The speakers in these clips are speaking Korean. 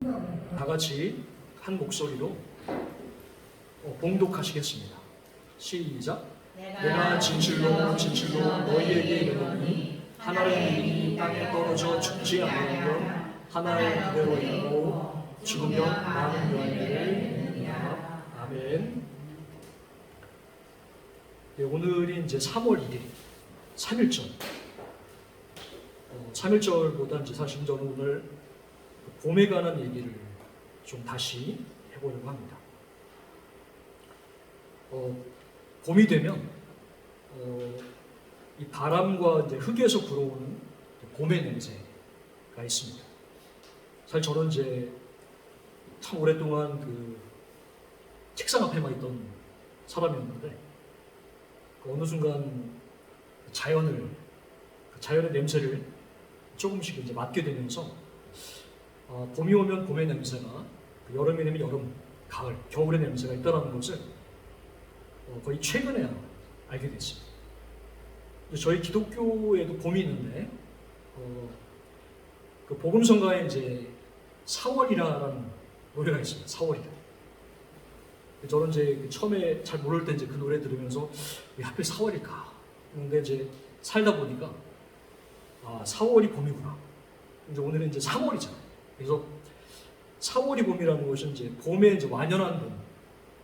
다 같이 한 목소리로 봉독하시겠습니다. 시작. 내가 진실로 진실로 너희에게 이르노니 하나의 땅에 떨어져 죽지 않는 건 하나의 그대로 있고 죽으면 많은 열매를 맺느니라. 아멘. 네, 오늘이 이제 3월 1일 3일절. 3일절보다 이제 사실 저는 오늘 봄에 관한 얘기를 좀 다시 해보려고 합니다. 봄이 되면 이 바람과 이제 흙에서 불어오는 봄의 냄새가 있습니다. 사실 저는 이제 참 오랫동안 그 책상 앞에만 있던 사람이었는데 어느 순간 자연의 냄새를 조금씩 이제 맡게 되면서 봄이 오면 봄의 냄새가, 여름이 되면 여름, 가을, 겨울의 냄새가 있다는 것을 거의 최근에 알게 됐습니다. 저희 기독교에도 봄이 있는데 그 복음성가에 이제 4월이라는 노래가 있습니다. 4월이라. 저는 이제 처음에 잘 모를 때 이제 그 노래 들으면서 왜 하필 4월일까? 근데 이제 살다 보니까 4월이 봄이구나. 이제 오늘은 이제 3월이잖아요. 그래서 4월이 봄이라는 것은 이제 봄의 이제 완연한 봄,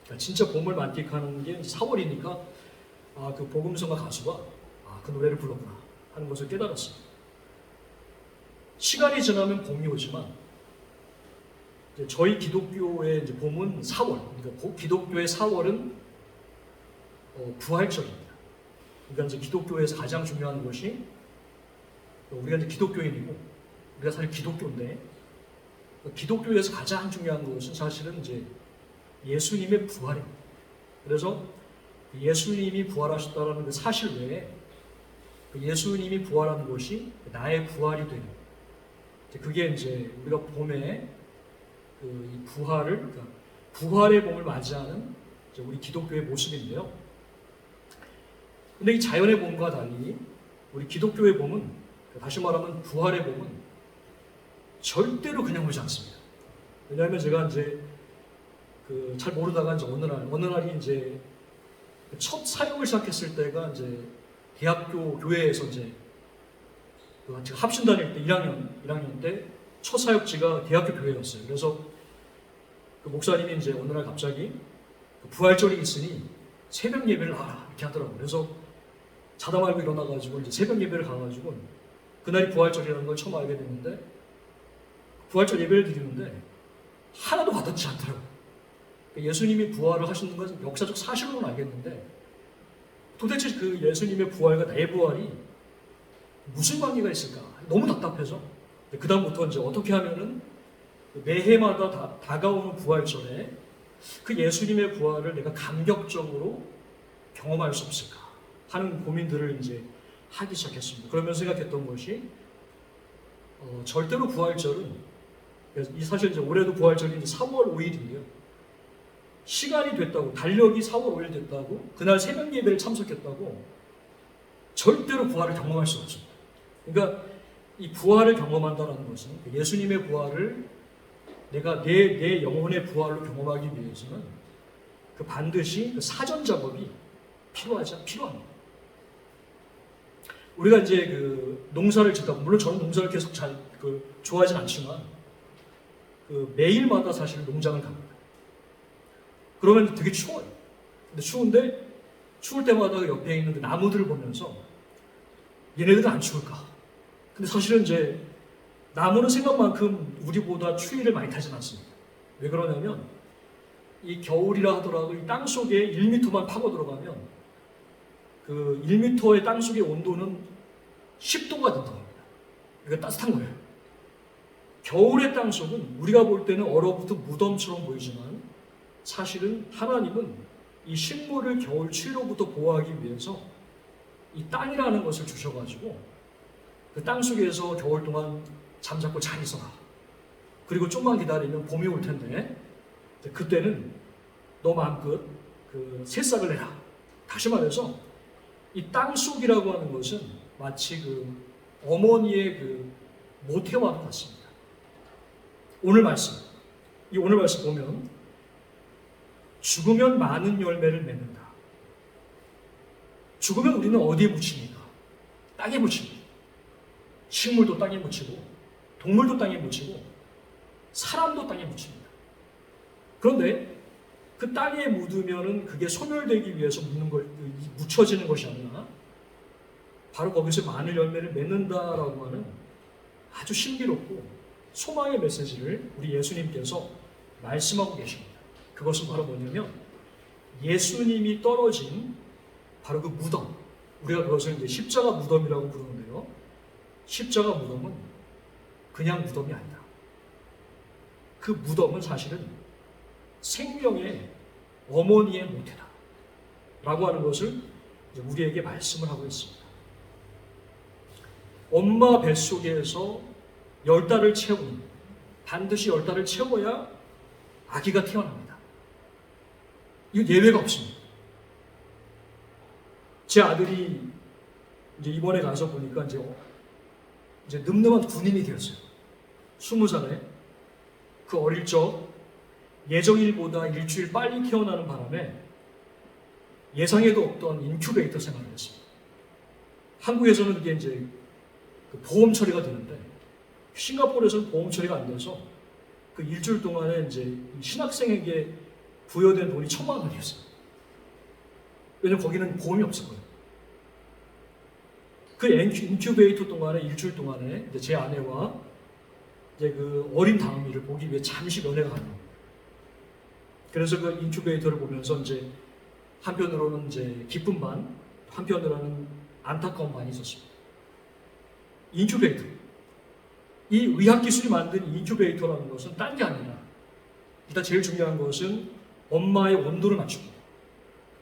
그러니까 진짜 봄을 만끽하는 게 이제 4월이니까 그 복음성가 가수가 그 노래를 불렀구나 하는 것을 깨달았습니다. 시간이 지나면 봄이 오지만 이제 저희 기독교의 이제 봄은 4월, 그러니까 기독교의 4월은 부활절입니다. 그러니까 이제 기독교에서 가장 중요한 것이 우리가 이제 기독교인이고 우리가 사실 기독교인데 기독교에서 가장 중요한 것은 사실은 이제 예수님의 부활입니다. 그래서 예수님이 부활하셨다는 그 사실 외에 예수님이 부활하는 것이 나의 부활이 되는, 그게 이제 우리가 봄에 이 부활을, 그러니까 부활의 봄을 맞이하는 우리 기독교의 모습인데요. 근데 이 자연의 봄과 달리 우리 기독교의 봄은, 다시 말하면 부활의 봄은 절대로 그냥 오지 않습니다. 왜냐하면 제가 이제 잘 모르다가 이제 어느 날이 이제 첫 사역을 시작했을 때가 이제 대학교 교회에서 이제 제가 합신 다닐 때 1학년 때 첫 사역지가 대학교 교회였어요. 그래서 그 목사님이 이제 어느 날 갑자기 부활절이 있으니 새벽 예배를 하라 이렇게 하더라고요. 그래서 자다 말고 일어나가지고 이제 새벽 예배를 가가지고 그날이 부활절이라는 걸 처음 알게 됐는데 부활절 예배를 드리는데 하나도 와닿지 않더라고요. 예수님이 부활을 하시는 것은 역사적 사실로는 알겠는데 도대체 그 예수님의 부활과 나의 부활이 무슨 관계가 있을까? 너무 답답해서 그 다음부터 이제 어떻게 하면은 매해마다 다가오는 부활절에 그 예수님의 부활을 내가 감격적으로 경험할 수 없을까 하는 고민들을 이제 하기 시작했습니다. 그러면서 생각했던 것이 절대로 부활절은, 사실 이제 올해도 부활절이 3월 5일인데요. 시간이 됐다고, 달력이 4월 5일 됐다고, 그날 새벽 예배를 참석했다고 절대로 부활을 경험할 수 없습니다. 그러니까 이 부활을 경험한다는 것은 예수님의 부활을 내가 내 영혼의 부활로 경험하기 위해서는 반드시 사전 작업이 필요합니다. 우리가 이제 농사를 짓다, 물론 저는 농사를 계속 좋아하진 않지만 매일마다 사실 농장을 갑니다. 그러면 되게 추워요. 근데 추울 때마다 옆에 있는 그 나무들을 보면서 얘네들은 안 추울까? 근데 사실은 이제 나무는 생각만큼 우리보다 추위를 많이 타진 않습니다. 왜 그러냐면 이 겨울이라 하더라도 이 땅 속에 1m만 파고 들어가면 그 1m의 땅 속의 온도는 10도가 된다고 합니다. 그러니까 따뜻한 거예요. 겨울의 땅 속은 우리가 볼 때는 얼어붙은 무덤처럼 보이지만 사실은 하나님은 이 식물을 겨울 추위로부터 보호하기 위해서 이 땅이라는 것을 주셔가지고 그 땅 속에서 겨울 동안 잠자고 잘 있어라. 그리고 좀만 기다리면 봄이 올 텐데 그때는 너 마음껏 새싹을 내라. 다시 말해서 이 땅 속이라고 하는 것은 마치 어머니의 모태와 같습니다. 오늘 말씀, 이 오늘 말씀 보면 죽으면 많은 열매를 맺는다. 죽으면 우리는 어디에 묻힙니까? 땅에 묻힙니다. 식물도 땅에 묻히고 동물도 땅에 묻히고 사람도 땅에 묻힙니다. 그런데 그 땅에 묻으면은 그게 소멸되기 위해서 묻혀지는 것이 아니라 바로 거기서 많은 열매를 맺는다라고 하는 아주 신비롭고 소망의 메시지를 우리 예수님께서 말씀하고 계십니다. 그것은 바로 뭐냐면 예수님이 떨어진 바로 그 무덤, 우리가 그것을 이제 십자가 무덤이라고 부르는데요. 십자가 무덤은 그냥 무덤이 아니다. 그 무덤은 사실은 생명의 어머니의 모태다 라고 하는 것을 우리에게 말씀을 하고 있습니다. 엄마 뱃속에서 10달을 채우는, 반드시 10달을 채워야 아기가 태어납니다. 이거 예외가 없습니다. 제 아들이 이제 이번에 가서 보니까 이제 늠름한 군인이 되었어요. 20살에 그 어릴 적 예정일보다 일주일 빨리 태어나는 바람에 예상에도 없던 인큐베이터 생활을 했습니다. 한국에서는 그게 이제 그 보험 처리가 되는데 싱가포르에서는 보험 처리가 안 돼서 그 일주일 동안에 이제 신학생에게 부여된 돈이 1,000만 원이었어요. 왜냐면 거기는 보험이 없었거든요. 그 인큐베이터 동안에 일주일 동안에 이제 제 아내와 이제 그 어린 다음이를 보기 위해 잠시 면회가 가능합니다. 그래서 그 인큐베이터를 보면서 이제 한편으로는 이제 기쁜 반, 한편으로는 안타까운 반이 있었습니다. 인큐베이터. 이 의학기술이 만든 인큐베이터라는 것은 딴 게 아니라 일단 제일 중요한 것은 엄마의 온도를 맞춥니다.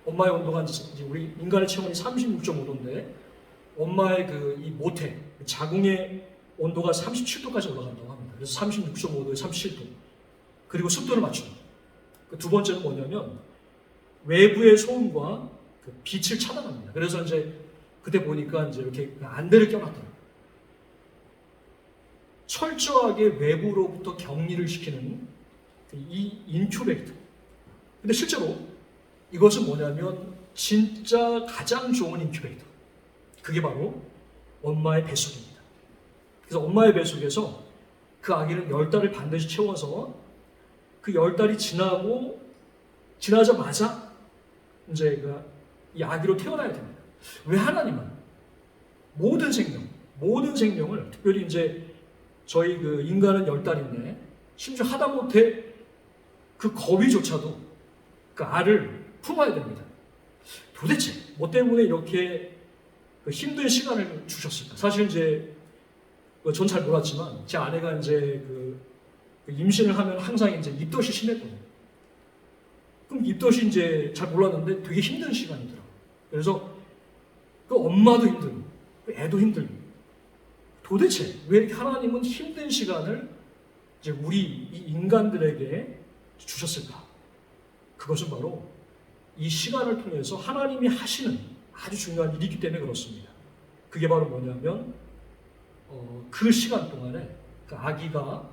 엄마의 온도가 이제 우리 인간의 체온이 36.5도인데 엄마의 그 이 모태, 자궁의 온도가 37도까지 올라간다고 합니다. 그래서 36.5도에 37도. 그리고 습도를 맞춥니다. 그 두 번째는 뭐냐면 외부의 소음과 그 빛을 차단합니다. 그래서 이제 그때 보니까 이제 이렇게 안대를 껴놨더라고요. 철저하게 외부로부터 격리를 시키는 이 인큐베이터. 근데 실제로 이것은 뭐냐면 진짜 가장 좋은 인큐베이터. 그게 바로 엄마의 뱃속입니다. 그래서 엄마의 뱃속에서 그 아기는 10달을 반드시 채워서 그 10달이 지나자마자 이제 이 아기로 태어나야 됩니다. 왜 하나님은 모든 생명을 특별히 이제 저희 그 인간은 10달인데 심지어 하다못해 그 거위조차도 그 알을 품어야 됩니다. 도대체 뭐 때문에 이렇게 그 힘든 시간을 주셨을까? 사실 이제 전 잘 몰랐지만 제 아내가 이제 그 임신을 하면 항상 이제 입덧이 심했거든요. 그럼 입덧이 이제 잘 몰랐는데 되게 힘든 시간이더라고요. 그래서 그 엄마도 힘들고 그 애도 힘들고 도대체 왜 하나님은 힘든 시간을 이제 우리 이 인간들에게 주셨을까? 그것은 바로 이 시간을 통해서 하나님이 하시는 아주 중요한 일이기 때문에 그렇습니다. 그게 바로 뭐냐면 그 시간 동안에 그 아기가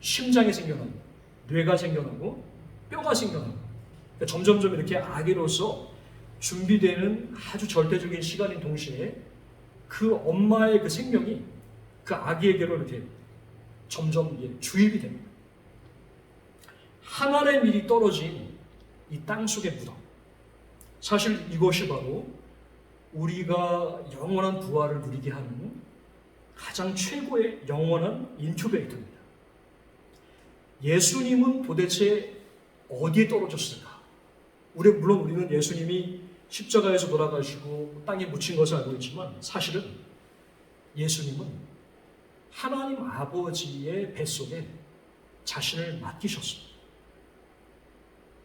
심장이 생겨나고 뇌가 생겨나고 뼈가 생겨나고 그러니까 점점점 이렇게 아기로서 준비되는 아주 절대적인 시간인 동시에 그 엄마의 그 생명이 그 아기에게로 이렇게 점점 주입이 됩니다. 하나의 밀이 떨어진 이 땅속의 무덤. 사실 이것이 바로 우리가 영원한 부활을 누리게 하는 가장 최고의 영원한 인큐베이터입니다. 예수님은 도대체 어디에 떨어졌을까? 물론 우리는 예수님이 십자가에서 돌아가시고 땅에 묻힌 것을 알고 있지만 사실은 예수님은 하나님 아버지의 뱃속에 자신을 맡기셨습니다.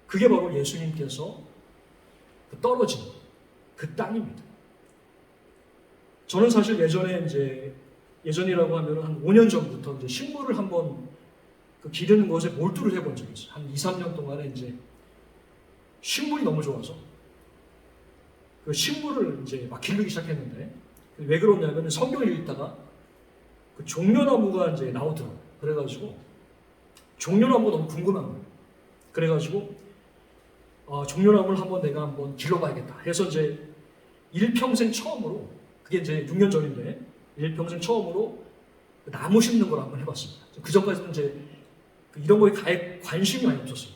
그게 바로 예수님께서 떨어진 그 땅입니다. 저는 사실 예전이라고 하면 한 5년 전부터 이제 식물을 한번 기르는 것에 몰두를 해본 적이 있어요. 한 2, 3년 동안에 이제 식물이 너무 좋아서 그 식물을 이제 막 기르기 시작했는데 왜 그러냐면 성경을 읽다가 그 종려나무가 이제 나오더라고요. 그래가지고 종려나무가 너무 궁금한 거예요. 그래가지고 종려나무를 내가 한번 길러봐야겠다 해서 이제 일평생 처음으로, 그게 이제 6년 전인데 일평생 처음으로 나무 심는 걸 한번 해봤습니다. 그 전까지는 이제 이런 거에 관심이 많이 없었어요.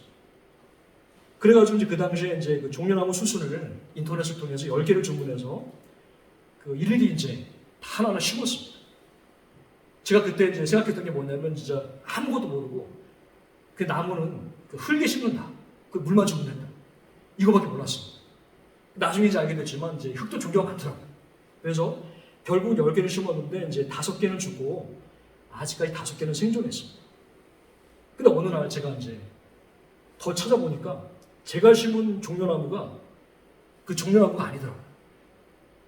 그래가지고 이제 그 당시에 이제 그 종려나무 수순을 인터넷을 통해서 10개를 주문해서 일일이 이제 다 하나하나 심었습니다. 제가 그때 이제 생각했던 게 뭐냐면, 진짜 아무것도 모르고 그 나무는 흙에 심는다, 물만 주면 된다, 이거밖에 몰랐어요. 나중에 이제 알게 됐지만 이제 흙도 종류가 많더라고요. 그래서 결국 10개를 심었는데 이제 5개는 죽고 아직까지 5개는 생존했습니다. 근데 어느 날 제가 이제 더 찾아보니까 제가 심은 종려나무가 그 종려나무가 아니더라고요.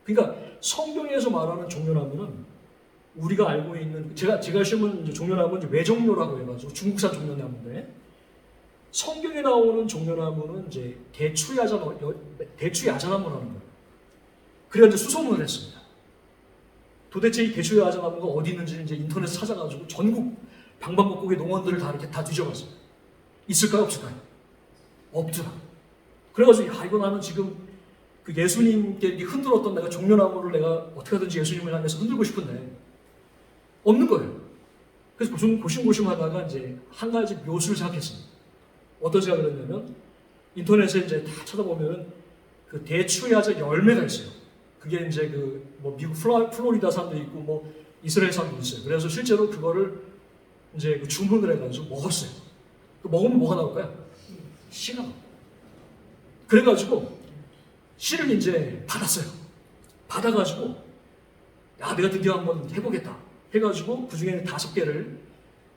그러니까 성경에서 말하는 종려나무는 우리가 알고 있는, 제가 심은 종려나무는 이제 외종려라고 해가지고 중국산 종려나무인데, 성경에 나오는 종려나무는 이제 대추야자나무라는 거예요. 그래서 이제 수소문을 했습니다. 도대체 이 대추야자나무가 어디 있는지 이제 인터넷 찾아가지고 전국 방방곡곡의 농원들을 다 뒤져봤어요. 있을까요, 없을까요? 없더라. 그래가지고 이거 나는 지금 그 예수님께 흔들었던 내가 종려나무를 내가 어떻게 하든지 예수님을 향해서 흔들고 싶은데 없는 거예요. 그래서 고심고심하다가 이제 한 가지 묘수를 생각했습니다. 어떤 생각을 했냐면, 인터넷에 이제 다 찾아보면 그 대추야자 열매가 있어요. 그게 이제 미국 플로리다산도 있고 이스라엘산도 있어요. 그래서 실제로 그거를 이제 주문을 해가지고 먹었어요. 먹으면 뭐가 나올까요? 씨가 나와요. 그래가지고 씨를 이제 받았어요. 받아가지고 내가 드디어 한번 해보겠다 해가지고 그 중에 5개를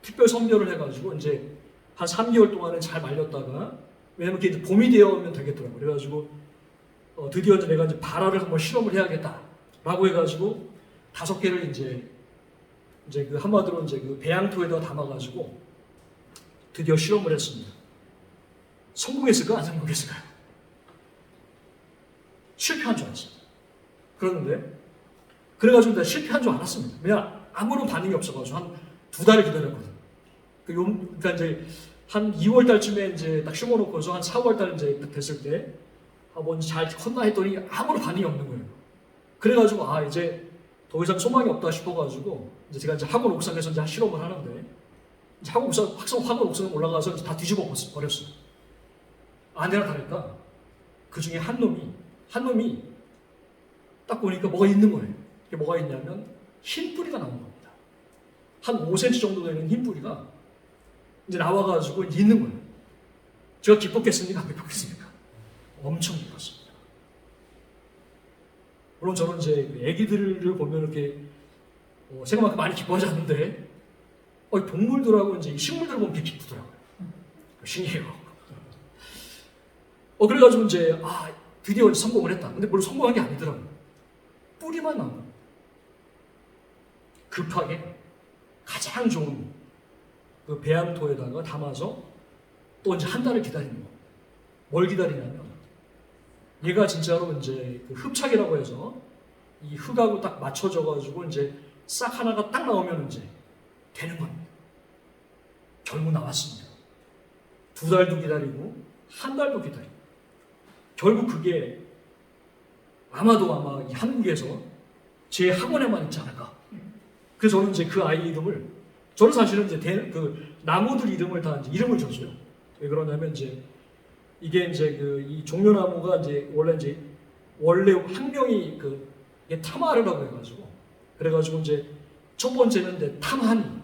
특별 선별을 해가지고 이제 한 3개월 동안은 잘 말렸다가, 왜냐면 그게 이제 봄이 되어오면 되겠더라고요. 그래가지고 드디어 이제 내가 이제 발화를 한번 실험을 해야겠다라고 해가지고 5개를 이제 한마디로 이제 배양토에다 담아가지고 드디어 실험을 했습니다. 성공했을까? 안 성공했을까요? 실패한 줄 알았어요. 그런데 그래가지고 내가 실패한 줄 알았습니다. 왜냐, 아무런 반응이 없어가지고 한 2달을 기다렸거든. 그러니까 이제 한 2월 달쯤에 이제 딱 심어놓고서 한 4월 달 이제 딱 됐을 때 한번 잘 컸나 했더니 아무런 반응이 없는 거예요. 그래가지고 이제 더 이상 소망이 없다 싶어가지고 이제 제가 이제 학원 옥상에서 이제 실험을 하는데, 이제 학원 옥상에 올라가서 이제 다 뒤집어 버렸어요. 아내랑 다를까 그 중에 한 놈이 딱 보니까 뭐가 있는 거예요. 이게 뭐가 있냐면 흰 뿌리가 나온 겁니다. 한 5cm 정도 되는 흰 뿌리가 이제 나와가지고 있는 거예요. 제가 기뻤겠습니까? 안 기뻤겠습니까? 엄청 기뻤습니다. 물론 저는 이제 애기들을 보면 이렇게 생각만큼 많이 기뻐하지 않는데, 동물들하고 이제 식물들을 보면 이렇게 기쁘더라고요. 신기해요. 그래가지고 이제 드디어 성공을 했다. 근데 물론 성공한 게 아니더라고요. 뿌리만 나온 거예요. 급하게 가장 좋은 그 배양토에다가 담아서 또 이제 한 달을 기다리는 거예요. 뭘 기다리냐면, 얘가 진짜로 이제 흡착이라고 해서 이 흙하고 딱 맞춰져가지고 이제 싹 하나가 딱 나오면 이제 되는 겁니다. 결국 나왔습니다. 2달도 기다리고 한 달도 기다리고, 결국 그게 아마 이 한국에서 제 학원에만 있지 않을까. 그래서 저는 이제 그 아이 이름을, 저는 사실은 이제 나무들 이름을 다 이제 이름을 줬어요. 왜 그러냐면 이제 이게 이제 이 종려나무가 이제 원래 학명이 이게 타마르라고 해가지고, 그래가지고 이제 첫 번째는 이제 탐하니,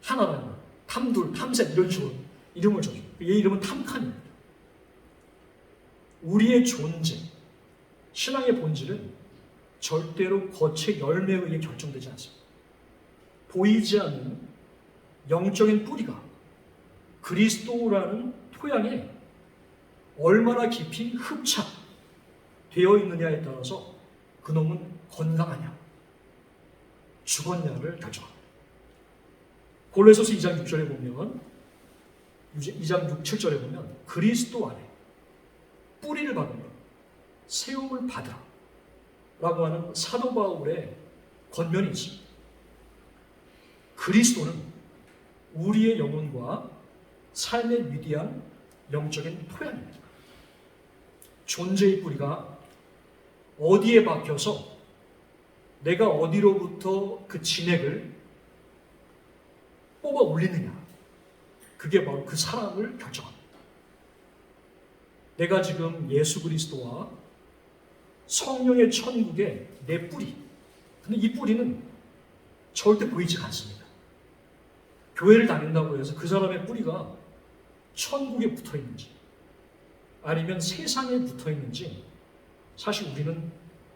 하나라는 거예요. 탐둘, 탐셋 이런 식으로 이름을 줬어요. 얘 이름은 탐칸입니다. 우리의 존재, 신앙의 본질은 절대로 겉의 열매에 의해 결정되지 않습니다. 보이지 않는 영적인 뿌리가 그리스도라는 토양에 얼마나 깊이 흡착되어 있느냐에 따라서 그놈은 건강하냐, 죽었냐를 결정합니다. 골로새서 2장 6절에 보면, 2장 6, 7절에 보면 그리스도 안에 뿌리를 받으며 세움을 받으라 라고 하는 사도 바울의 권면이 있습니다. 그리스도는 우리의 영혼과 삶의 위대한 영적인 토양입니다. 존재의 뿌리가 어디에 박혀서 내가 어디로부터 그 진액을 뽑아 올리느냐, 그게 바로 그 사람을 결정합니다. 내가 지금 예수 그리스도와 성령의 천국의 내 뿌리, 근데 이 뿌리는 절대 보이지 않습니다. 교회를 다닌다고 해서 그 사람의 뿌리가 천국에 붙어 있는지 아니면 세상에 붙어 있는지 사실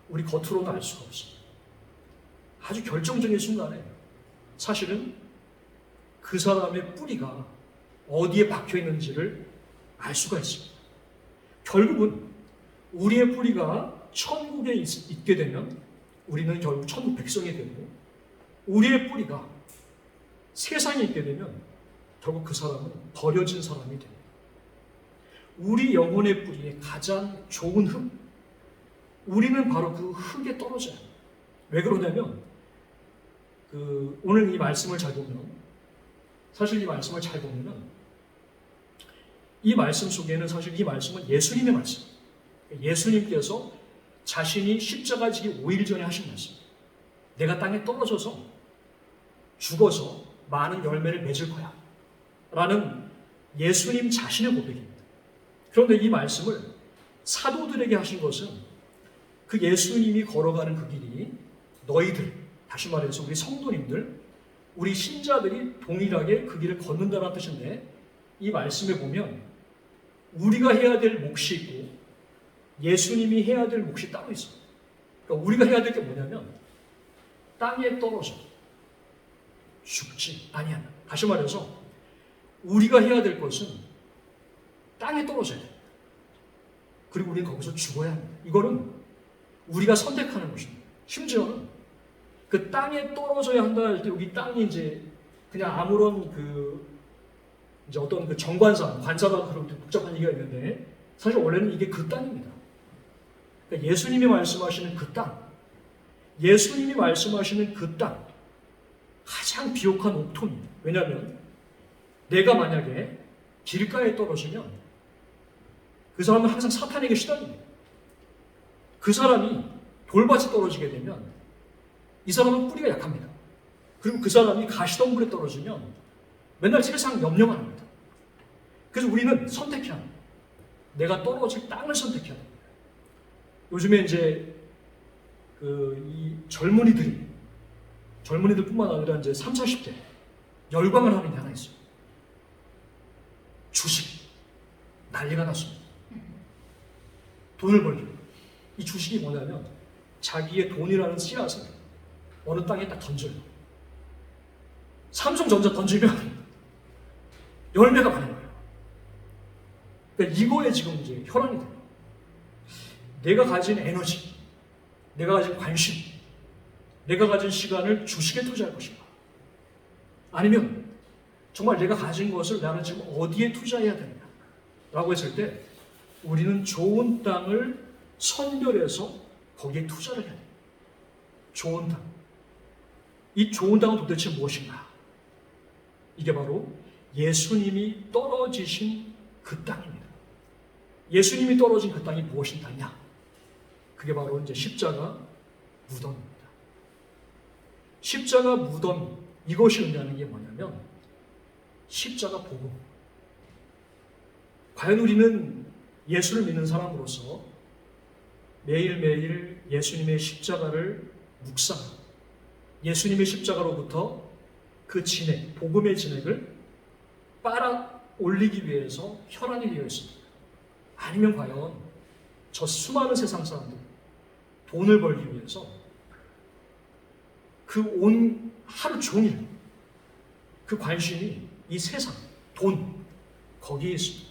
우리 겉으로는 알 수가 없습니다. 아주 결정적인 순간에 사실은 그 사람의 뿌리가 어디에 박혀 있는지를 알 수가 있습니다. 결국은 우리의 뿌리가 천국에 있게 되면 우리는 결국 천국 백성이 되고, 우리의 뿌리가 세상에 있게 되면 결국 그 사람은 버려진 사람이 됩니다. 우리 영혼의 뿌리의 가장 좋은 흙, 우리는 바로 그 흙에 떨어져요. 왜 그러냐면 오늘 이 말씀을 잘 보면, 사실 이 말씀을 잘 보면은 이 말씀 속에는 사실 이 말씀은 예수님의 말씀, 예수님께서 자신이 십자가 지기 5일 전에 하신 말씀, 내가 땅에 떨어져서 죽어서 많은 열매를 맺을 거야 라는 예수님 자신의 고백입니다. 그런데 이 말씀을 사도들에게 하신 것은 그 예수님이 걸어가는 그 길이 너희들, 다시 말해서 우리 성도님들, 우리 신자들이 동일하게 그 길을 걷는다는 뜻인데, 이 말씀에 보면 우리가 해야 될 몫이 있고 예수님이 해야 될 몫이 따로 있어요. 그러니까 우리가 해야 될 게 뭐냐면 땅에 떨어져 죽지 아니하는, 다시 말해서 우리가 해야 될 것은 땅에 떨어져야 됩니다. 그리고 우리는 거기서 죽어야 합니다. 이거는 우리가 선택하는 것입니다. 심지어는 그 땅에 떨어져야 한다 할 때 여기 땅이 이제 그냥 아무런 이제 어떤 그 정관사, 관사가 그런 복잡한 얘기가 있는데, 사실 원래는 이게 그 땅입니다. 그러니까 예수님이 말씀하시는 그 땅, 예수님이 말씀하시는 그 땅, 가장 비옥한 옥토입니다. 왜냐하면 내가 만약에 길가에 떨어지면 그 사람은 항상 사탄에게 시달립니다. 그 사람이 돌밭에 떨어지게 되면 이 사람은 뿌리가 약합니다. 그리고 그 사람이 가시덤불에 떨어지면 맨날 세상 염려만 합니다. 그래서 우리는 선택해야 합니다. 내가 떨어질 땅을 선택해야 합니다. 요즘에 이제 이 젊은이들뿐만 아니라 이제 30, 40대 열광을 하는 게 하나 있어요. 주식. 난리가 났습니다. 돈을 벌기. 이 주식이 뭐냐면 자기의 돈이라는 씨앗을 어느 땅에 딱 던져요. 삼성전자 던지면 열매가 많은 거예요. 그러니까 이거에 지금 이제 혈안이 돼요. 내가 가진 에너지, 내가 가진 관심, 내가 가진 시간을 주식에 투자할 것인가? 아니면 정말 내가 가진 것을 나는 지금 어디에 투자해야 되느냐? 라고 했을 때 우리는 좋은 땅을 선별해서 거기에 투자를 해야 돼요. 좋은 땅. 이 좋은 땅은 도대체 무엇인가? 이게 바로 예수님이 떨어지신 그 땅입니다. 예수님이 떨어진 그 땅이 무엇인 땅이냐? 그게 바로 이제 십자가 무덤입니다. 십자가 무덤, 이것이 의미하는 게 뭐냐면 십자가 복음. 과연 우리는 예수를 믿는 사람으로서 매일매일 예수님의 십자가를 묵상하고 예수님의 십자가로부터 그 진액, 복음의 진액을 빨아 올리기 위해서 혈안이 되어 있습니다. 아니면 과연 저 수많은 세상 사람들, 돈을 벌기 위해서 그 온 하루 종일 그 관심이 이 세상, 돈, 거기에 있습니다.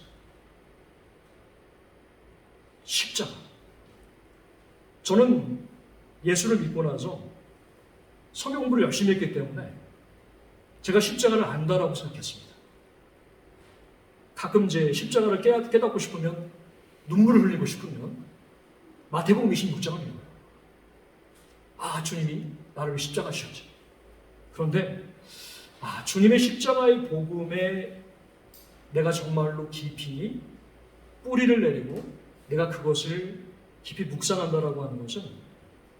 십자가. 저는 예수를 믿고 나서 성경 공부를 열심히 했기 때문에 제가 십자가를 안다라고 생각했습니다. 가끔 제 십자가를 깨닫고 싶으면, 눈물을 흘리고 싶으면 마태복음 26장을 읽어요. 아, 주님이 나를 십자가 지셨지. 그런데 주님의 십자가의 복음의 내가 정말로 깊이 뿌리를 내리고 내가 그것을 깊이 묵상한다라고 하는 것은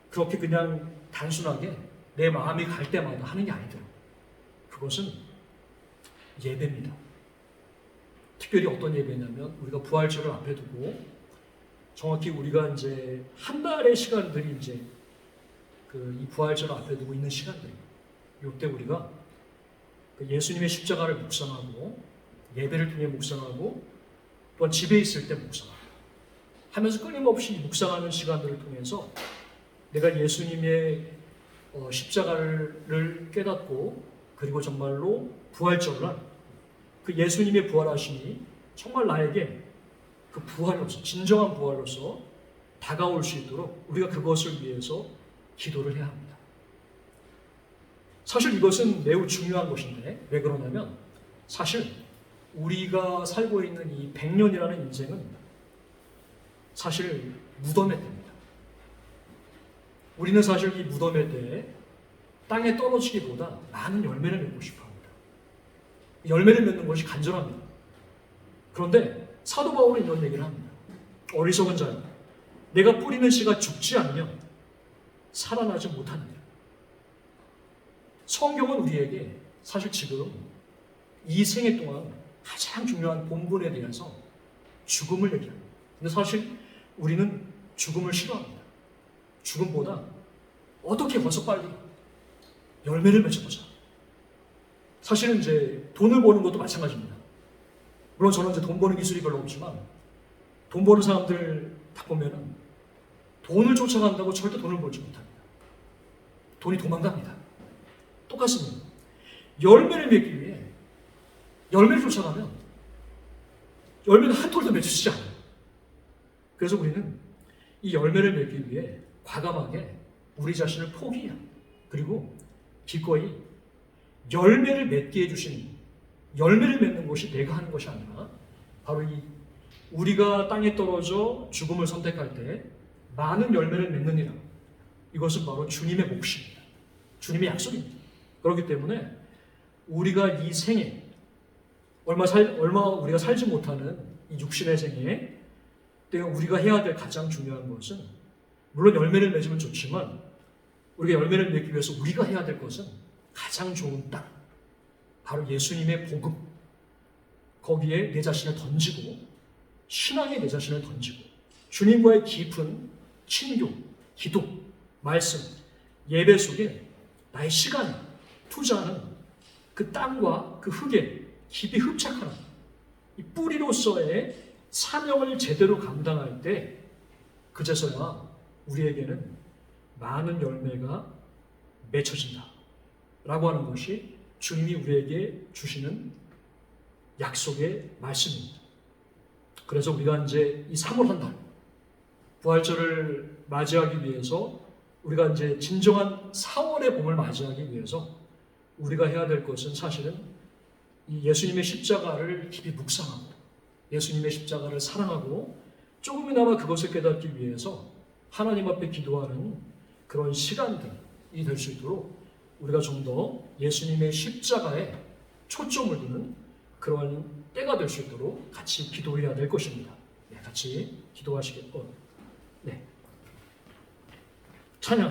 그렇게 그냥 단순하게 내 마음이 갈 때마다 하는 게 아니더라고요. 그것은 예배입니다. 특별히 어떤 예배냐면 우리가 부활절을 앞에 두고 정확히 우리가 이제 한 달의 시간들이 이제 이 부활절을 앞에 두고 있는 시간들이에요. 이때 우리가 예수님의 십자가를 묵상하고 예배를 통해 묵상하고 또한 집에 있을 때 묵상하고 하면서 끊임없이 묵상하는 시간들을 통해서 내가 예수님의 십자가를 깨닫고 그리고 정말로 부활절날 그 예수님의 부활하심이 정말 나에게 그 부활로서 진정한 부활로서 다가올 수 있도록 우리가 그것을 위해서 기도를 해야 합니다. 사실 이것은 매우 중요한 것인데 왜 그러냐면 사실 우리가 살고 있는 이 100년이라는 인생은 사실 무덤의 때입니다. 우리는 사실 이 무덤의 때에 땅에 떨어지기보다 많은 열매를 맺고 싶어 합니다. 열매를 맺는 것이 간절합니다. 그런데 사도 바울은 이런 얘기를 합니다. 어리석은 자여, 내가 뿌리는 씨가 죽지 않으면 살아나지 못하느니라. 성경은 우리에게 사실 지금 이 생애 동안 가장 중요한 본분에 대해서 죽음을 얘기합니다. 근데 사실 우리는 죽음을 싫어합니다. 죽음보다 어떻게 벌써 빨리 열매를 맺어보자. 사실은 이제 돈을 버는 것도 마찬가지입니다. 물론 저는 이제 돈 버는 기술이 별로 없지만 돈 버는 사람들 딱 보면은 돈을 쫓아간다고 절대 돈을 벌지 못합니다. 돈이 도망갑니다. 똑같습니다. 열매를 맺기 위해 열매를 쫓아가면 열매는 한 톨도 맺히지 않아요. 그래서 우리는 이 열매를 맺기 위해 과감하게 우리 자신을 포기해야 합니다. 그리고 기꺼이 열매를 맺게 해주신 열매를 맺는 것이 내가 하는 것이 아니라 바로 이 우리가 땅에 떨어져 죽음을 선택할 때 많은 열매를 맺느니라. 이것은 바로 주님의 몫입니다. 주님의 약속입니다. 그렇기 때문에 우리가 이 생에 얼마 우리가 살지 못하는 이 육신의 생에 우리가 해야 될 가장 중요한 것은 물론 열매를 맺으면 좋지만 우리가 열매를 맺기 위해서 우리가 해야 될 것은 가장 좋은 땅, 바로 예수님의 복음, 거기에 내 자신을 던지고 신앙에 내 자신을 던지고 주님과의 깊은 친교, 기도, 말씀, 예배 속에 나의 시간을 투자하는 그 땅과 그 흙에 깊이 흡착하는 이 뿌리로서의 사명을 제대로 감당할 때 그제서야 우리에게는 많은 열매가 맺혀진다 라고 하는 것이 주님이 우리에게 주시는 약속의 말씀입니다. 그래서 우리가 이제 이 3월 한 달 부활절을 맞이하기 위해서 우리가 이제 진정한 4월의 봄을 맞이하기 위해서 우리가 해야 될 것은 사실은 이 예수님의 십자가를 깊이 묵상하고 예수님의 십자가를 사랑하고 조금이나마 그것을 깨닫기 위해서 하나님 앞에 기도하는 그런 시간들이 될 수 있도록 우리가 좀 더 예수님의 십자가에 초점을 두는 그런 때가 될 수 있도록 같이 기도해야 될 것입니다. 네, 같이 기도하시겠고, 네, 찬양.